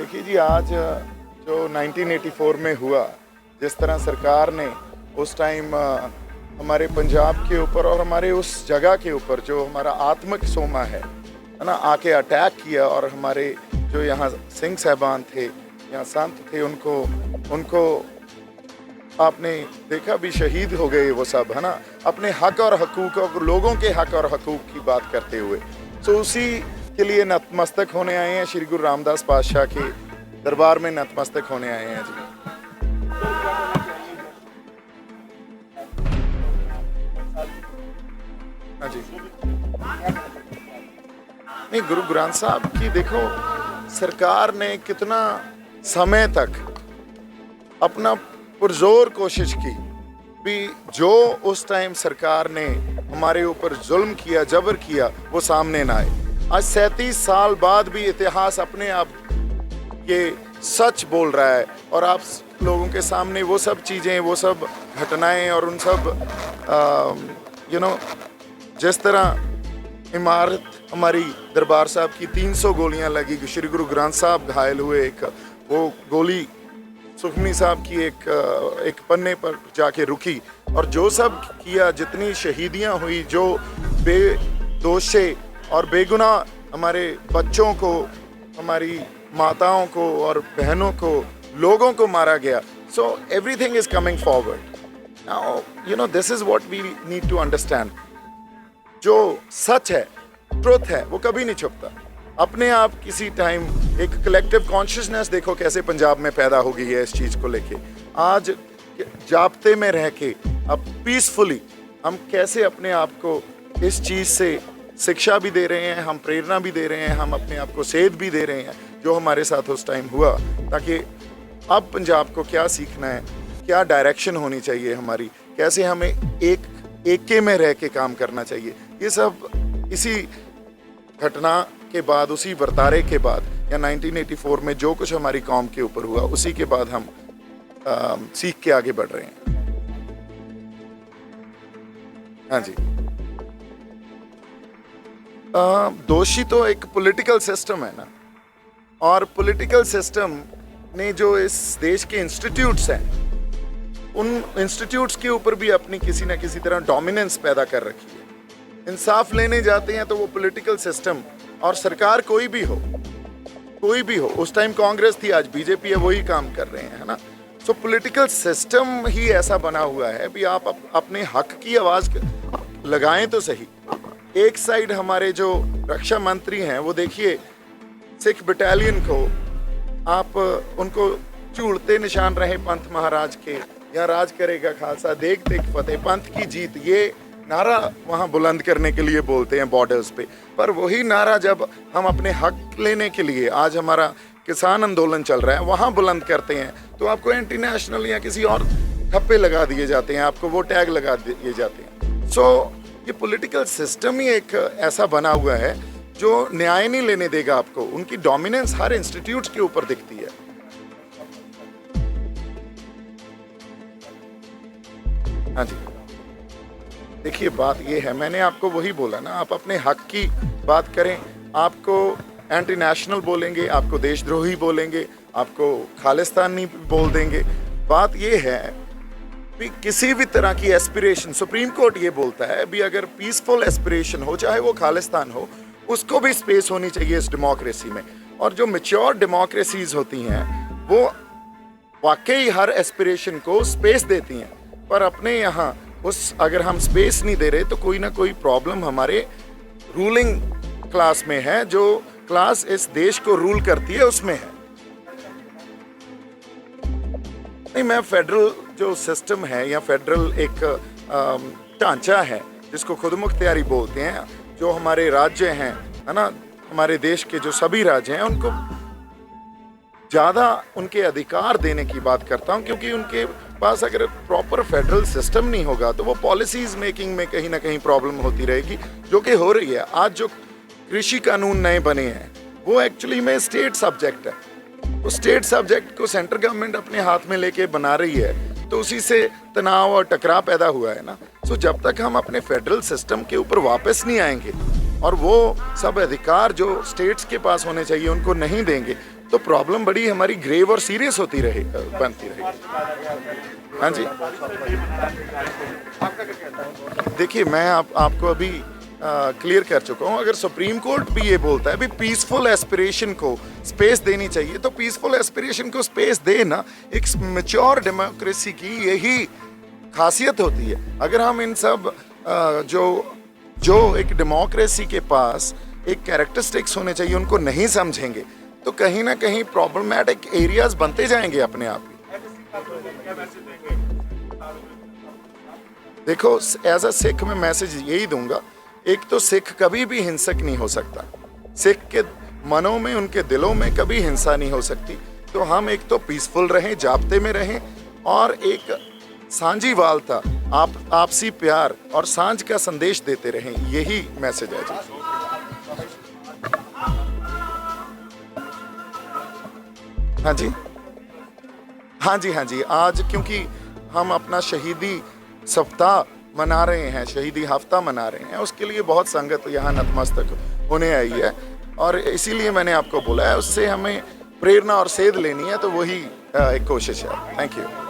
देखिए जी, आज जो 1984 में हुआ, जिस तरह सरकार ने उस टाइम हमारे पंजाब के ऊपर और हमारे उस जगह के ऊपर जो हमारा आत्मिक सोमा है ना, आके अटैक किया और हमारे जो यहाँ सिंह साहबान थे, यहाँ संत थे, उनको आपने देखा भी शहीद हो गए वो सब, है ना, अपने हक और हकूक और लोगों के हक और हकूक की बात करते हुए। तो उसी के लिए नतमस्तक होने आए हैं, श्री गुरु रामदास पातशाह के दरबार में नतमस्तक होने आए हैं जी। हाँ जी, नहीं, गुरु ग्रंथ साहब की देखो, सरकार ने कितना समय तक अपना पुरजोर कोशिश की भी जो उस टाइम सरकार ने हमारे ऊपर जुल्म किया, जबर किया, वो सामने ना आए। आज 37 साल बाद भी इतिहास अपने आप ये सच बोल रहा है और आप लोगों के सामने वो सब चीज़ें, वो सब घटनाएं और उन सब जिस तरह इमारत हमारी दरबार साहब की 300 गोलियां लगी, श्री गुरु ग्रंथ साहब घायल हुए, एक वो गोली सुखमनी साहब की एक पन्ने पर जाके रुकी, और जो सब किया, जितनी शहीदियां हुई, जो बेदोषे और बेगुनाह हमारे बच्चों को, हमारी माताओं को और बहनों को, लोगों को मारा गया। So everything is coming forward now. This is what we need to understand. जो सच है, ट्रुथ है, वो कभी नहीं छुपता। अपने आप किसी टाइम एक कलेक्टिव कॉन्शियसनेस देखो कैसे पंजाब में पैदा हो गई है इस चीज़ को लेके। आज जाब्ते में रह के अब पीसफुली हम कैसे अपने आप को इस चीज़ से शिक्षा भी दे रहे हैं, हम प्रेरणा भी दे रहे हैं, हम अपने आप को सेध भी दे रहे हैं जो हमारे साथ उस टाइम हुआ, ताकि अब पंजाब को क्या सीखना है, क्या डायरेक्शन होनी चाहिए हमारी, कैसे हमें एके में रह के काम करना चाहिए। ये सब इसी घटना के बाद, उसी वर्तारे के बाद, या 1984 में जो कुछ हमारी कौम के ऊपर हुआ, उसी के बाद हम सीख के आगे बढ़ रहे हैं। हाँ जी, दोषी तो एक पॉलिटिकल सिस्टम है ना, और पॉलिटिकल सिस्टम ने जो इस देश के इंस्टीट्यूट्स हैं, उन इंस्टीट्यूट्स के ऊपर भी अपनी किसी ना किसी तरह डोमिनेंस पैदा कर रखी है। इंसाफ लेने जाते हैं तो वो पॉलिटिकल सिस्टम और सरकार कोई भी हो, उस टाइम कांग्रेस थी, आज बीजेपी है, वही काम कर रहे हैं, है ना। सो पॉलिटिकल सिस्टम ही ऐसा बना हुआ है भी आप अपने हक की आवाज लगाएं तो सही। एक साइड हमारे जो रक्षा मंत्री हैं, वो देखिए सिख बटालियन को आप उनको चूड़ते निशान रहे पंथ महाराज के, या राज करेगा खालसा, देख देख फतेह, पंथ की जीत, ये नारा वहाँ बुलंद करने के लिए बोलते हैं बॉर्डर्स पे। पर वही नारा जब हम अपने हक लेने के लिए, आज हमारा किसान आंदोलन चल रहा है, वहाँ बुलंद करते हैं, तो आपको एंटी नेशनल या किसी और ठप्पे लगा दिए जाते हैं, आपको वो टैग लगा दिए जाते हैं। सो ये पॉलिटिकल सिस्टम ही एक ऐसा बना हुआ है जो न्याय नहीं लेने देगा आपको। उनकी डोमिनेंस हर इंस्टीट्यूट के ऊपर दिखती है। हाँ जी, देखिए बात ये है, मैंने आपको वही बोला ना, आप अपने हक की बात करें, आपको एंटी नेशनल बोलेंगे, आपको देशद्रोही बोलेंगे, आपको खालिस्तानी बोल देंगे। बात ये है भी किसी भी तरह की एस्पिरेशन, सुप्रीम कोर्ट ये बोलता है भी अगर पीसफुल एस्पिरेशन हो, चाहे वो खालिस्तान हो, उसको भी स्पेस होनी चाहिए इस डेमोक्रेसी में। और जो मैच्योर डेमोक्रेसीज होती हैं वो वाकई हर एस्पिरेशन को स्पेस देती हैं, पर अपने यहाँ अगर हम स्पेस नहीं दे रहे तो कोई ना कोई प्रॉब्लम हमारे रूलिंग क्लास में है, जो क्लास इस देश को रूल करती है उसमें है। नहीं, मैं फेडरल जो सिस्टम है या फेडरल एक ढांचा है जिसको खुद मुख्तियारी बोलते हैं, जो हमारे राज्य हैं, है ना, हमारे देश के जो सभी राज्य हैं, उनको ज़्यादा उनके अधिकार देने की बात करता हूँ, क्योंकि उनके पास अगर प्रॉपर फेडरल सिस्टम नहीं होगा तो वो पॉलिसीज मेकिंग में कहीं ना कहीं प्रॉब्लम होती रहेगी, जो कि हो रही है। आज जो कृषि कानून नए बने हैं वो एक्चुअली में स्टेट सब्जेक्ट है, तो स्टेट सब्जेक्ट को सेंट्रल गवर्नमेंट अपने हाथ में लेके बना रही है, तो उसी से तनाव और टकराव पैदा हुआ है ना। सो जब तक हम अपने फेडरल सिस्टम के ऊपर वापस नहीं आएंगे और वो सब अधिकार जो स्टेट्स के पास होने चाहिए उनको नहीं देंगे, तो प्रॉब्लम बड़ी हमारी ग्रेव और सीरियस होती रहे बनती रहेगी। हाँ जी, देखिए मैं आपको अभी क्लियर कर चुका हूँ। अगर सुप्रीम कोर्ट भी ये बोलता है भी पीसफुल एस्पिरेशन को स्पेस देनी चाहिए, तो पीसफुल एस्पिरेशन को स्पेस दे ना। एक मैच्योर डेमोक्रेसी की यही खासियत होती है। अगर हम इन सब जो एक डेमोक्रेसी के पास एक कैरेक्टरिस्टिक्स होने चाहिए उनको नहीं समझेंगे, तो कहीं ना कहीं प्रॉब्लमैटिक एरियाज बनते जाएंगे अपने आप ही। देखो, एज अ सिख मैं मैसेज यही दूंगा, एक तो सिख कभी भी हिंसक नहीं हो सकता। सिख के मनों में, उनके दिलों में कभी हिंसा नहीं हो सकती। तो हम एक तो पीसफुल रहें, जाब्ते में रहें, और एक सांझीवालता, आपसी प्यार और सांझ का संदेश देते रहें। यही मैसेज है जी। हाँ जी, हाँ जी, हाँ जी। आज क्योंकि हम अपना शहीदी सप्ताह मना रहे हैं, शहीदी हफ्ता मना रहे हैं, उसके लिए बहुत संगत यहाँ नतमस्तक होने आई है। और इसीलिए मैंने आपको बोला है, उससे हमें प्रेरणा और सेध लेनी है, तो वही एक कोशिश है। Thank you.